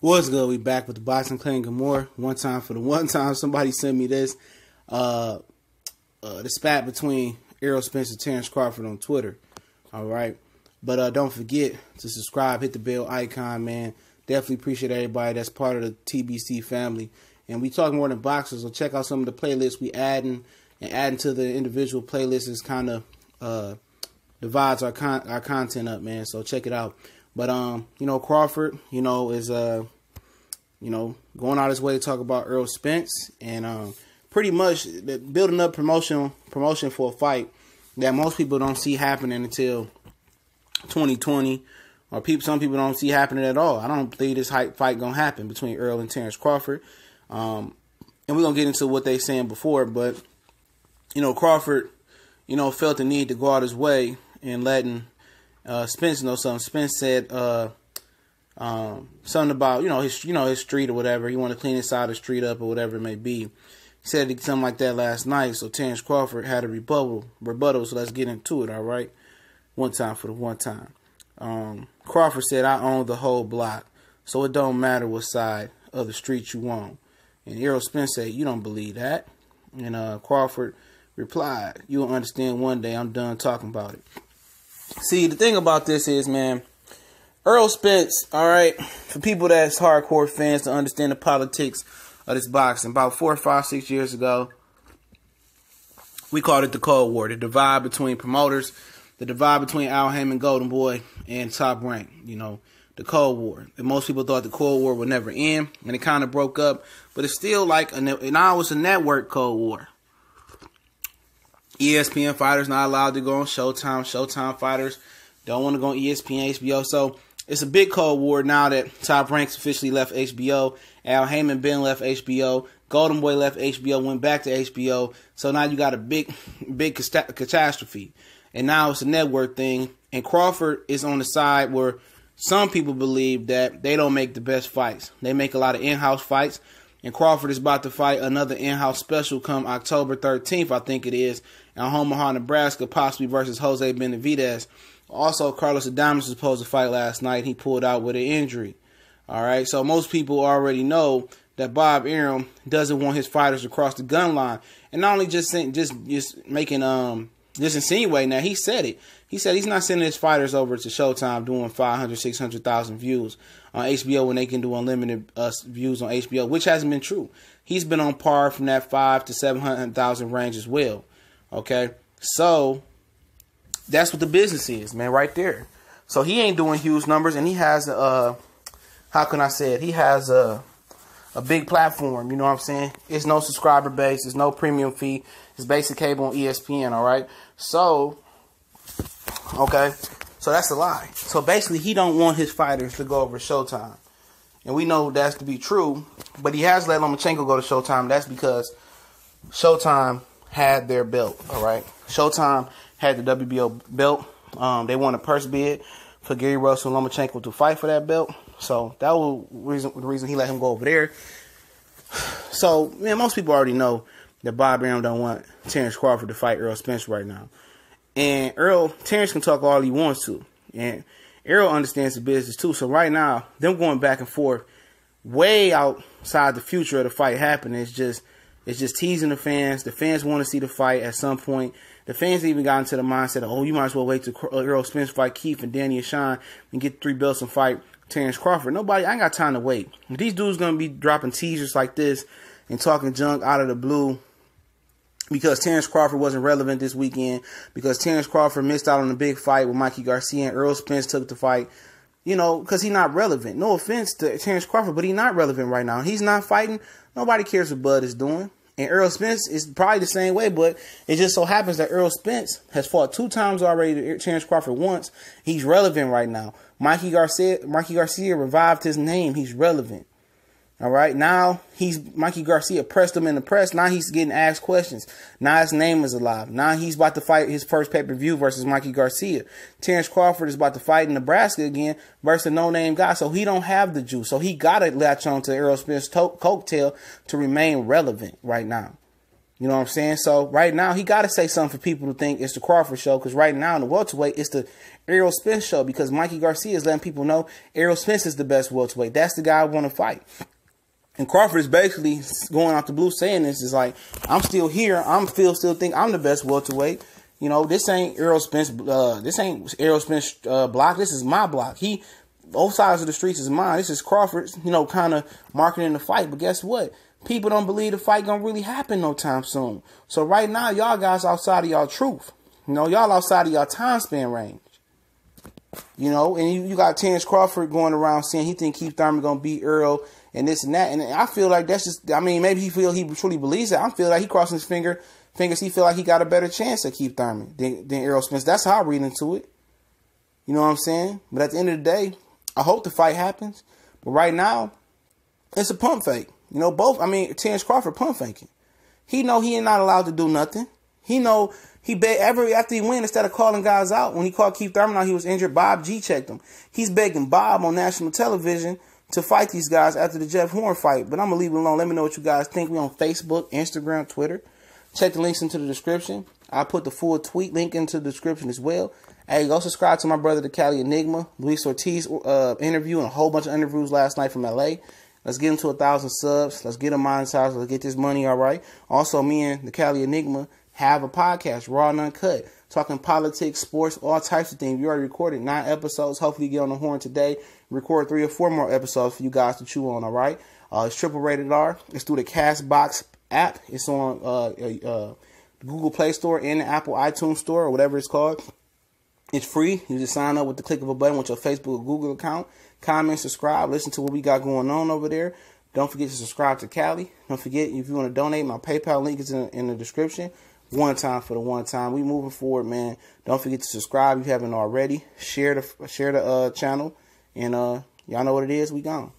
What's good? We back with the boxing clan. Good more. One time for the one time. Somebody sent me this. The spat between Errol, Spence, and Terence Crawford on Twitter. All right. But don't forget to subscribe, hit the bell icon, man. Definitely appreciate everybody that's part of the TBC family. And we talk more than boxers, so check out some of the playlists we adding. And adding to the individual playlists is kind of divides our content up, man. So check it out. But Crawford, is going out his way to talk about Errol Spence, and pretty much building up promotion for a fight that most people don't see happening until 2020, or some people don't see happening at all. I don't believe this fight gonna happen between Errol and Terence Crawford. And we're gonna get into what they saying before, but Crawford, felt the need to go out his way and letting Spence know something. Spence said something about his street or whatever. He wanted to clean his side of the street up or whatever it may be. He said something like that last night. So Terence Crawford had a rebuttal. So let's get into it. All right, one time for the one time. Crawford said, "I own the whole block, so it don't matter what side of the street you on." And Errol Spence said, "You don't believe that?" And Crawford replied, "You'll understand one day. I'm done talking about it." See, the thing about this is, man, Errol Spence, all right, for people that's hardcore fans to understand the politics of this boxing, about 4, 5, 6 years ago, we called it the Cold War, the divide between promoters, the divide between Al Haymon, Golden Boy, and Top Rank, the Cold War. And most people thought the Cold War would never end, and it kind of broke up, but it's still like, now it's a network Cold War. ESPN fighters not allowed to go on Showtime. Showtime fighters don't want to go on ESPN, HBO. So it's a big Cold War now that Top Ranks officially left HBO. Al Haymon been left HBO. Golden Boy left HBO, went back to HBO. So now you got a big catastrophe. And now it's a network thing. And Crawford is on the side where some people believe that they don't make the best fights. They make a lot of in-house fights. And Crawford is about to fight another in-house special come October 13th, I think it is, in Omaha, Nebraska, possibly versus Jose Benavidez. Also, Carlos Adames was supposed to fight last night. He pulled out with an injury. All right, so most people already know that Bob Arum doesn't want his fighters to cross the gun line. And not only just insinuating that, he said it. He said he's not sending his fighters over to Showtime doing 500, 600,000 views on HBO when they can do unlimited views on HBO, which hasn't been true. He's been on par from that 500 to 700,000 range as well. Okay, so that's what the business is, man, right there. So he ain't doing huge numbers, and he has he has a big platform. You know what I'm saying? It's no subscriber base. It's no premium fee. It's basic cable on ESPN. All right. So, okay. So that's a lie. So basically, he don't want his fighters to go over Showtime, and we know that's to be true. But he has let Lomachenko go to Showtime. That's because Showtime had their belt. All right. Showtime had the WBO belt. They won a purse bid for Gary Russell and Lomachenko to fight for that belt. So that was the reason he let him go over there. So, man, most people already know that Bob Arum don't want Terence Crawford to fight Errol Spence right now. And Terence can talk all he wants to. And Errol understands the business too. So right now, them going back and forth way outside the future of the fight happening. It's just teasing the fans. The fans want to see the fight at some point. The fans even got into the mindset of, you might as well wait till Errol Spence fight Keith and Danny and Sean and get 3 belts and fight Terence Crawford. I ain't got time to wait. These dudes going to be dropping teasers like this and talking junk out of the blue because Terence Crawford wasn't relevant this weekend, because Terence Crawford missed out on the big fight with Mikey Garcia and Errol Spence took the fight, because he's not relevant. No offense to Terence Crawford, but he's not relevant right now. He's not fighting. Nobody cares what Bud is doing. And Errol Spence is probably the same way, but it just so happens that Errol Spence has fought 2 times already to Terence Crawford once. He's relevant right now. Mikey Garcia revived his name. He's relevant. All right. Now Mikey Garcia pressed him in the press. Now he's getting asked questions. Now his name is alive. Now he's about to fight his first pay-per-view versus Mikey Garcia. Terence Crawford is about to fight in Nebraska again versus a no-name guy. So he don't have the juice. So he got to latch on to Errol Spence's coattail to remain relevant right now. You know what I'm saying? So right now, he got to say something for people to think it's the Crawford show. Because right now in the welterweight, it's the Errol Spence show. Because Mikey Garcia is letting people know Errol Spence is the best welterweight. That's the guy I want to fight. And Crawford is basically going out the blue saying this is like, I'm still here. Still think I'm the best welterweight. You know, this ain't Errol Spence. This ain't Errol Spence block. This is my block. Both sides of the streets is mine. This is Crawford's, you know, kind of marketing the fight. But guess what? People don't believe the fight gonna really happen no time soon. So right now, y'all guys outside of y'all truth. You know, y'all outside of y'all time span range. You know, and you got Terence Crawford going around saying he think Keith Thurman gonna beat Errol and this and that. And I feel like that's just, I mean, maybe he truly believes that. I feel like he crossing his fingers. He feel like he got a better chance at Keith Thurman than Errol Spence. That's how I read into it. You know what I'm saying? But at the end of the day, I hope the fight happens. But right now, it's a pump fake. You know, Terence Crawford pump faking. He know he ain't not allowed to do nothing. He know after he win, instead of calling guys out, when he called Keith Thurman out, he was injured, Bob G checked him. He's begging Bob on national television to fight these guys after the Jeff Horn fight. But I'm going to leave it alone. Let me know what you guys think. We on Facebook, Instagram, Twitter. Check the links into the description. I'll put the full tweet link into the description as well. Hey, go subscribe to my brother, the Cali Enigma. Luis Ortiz interview and a whole bunch of interviews last night from LA. Let's get him to 1,000 subs. Let's get him monetized. Let's get this money, all right? Also, me and the Cali Enigma have a podcast, Raw and Uncut, talking politics, sports, all types of things. We already recorded 9 episodes. Hopefully, get on the horn today. Record 3 or 4 more episodes for you guys to chew on, all right? It's triple rated R. It's through the Castbox app. It's on the Google Play Store and the Apple iTunes Store or whatever it's called. It's free. You just sign up with the click of a button with your Facebook or Google account. Comment, subscribe, listen to what we got going on over there. Don't forget to subscribe to Cali. Don't forget, if you want to donate, my PayPal link is in the description. One time for the one time. We moving forward, man. Don't forget to subscribe if you haven't already. Share the channel. And y'all know what it is. We gone.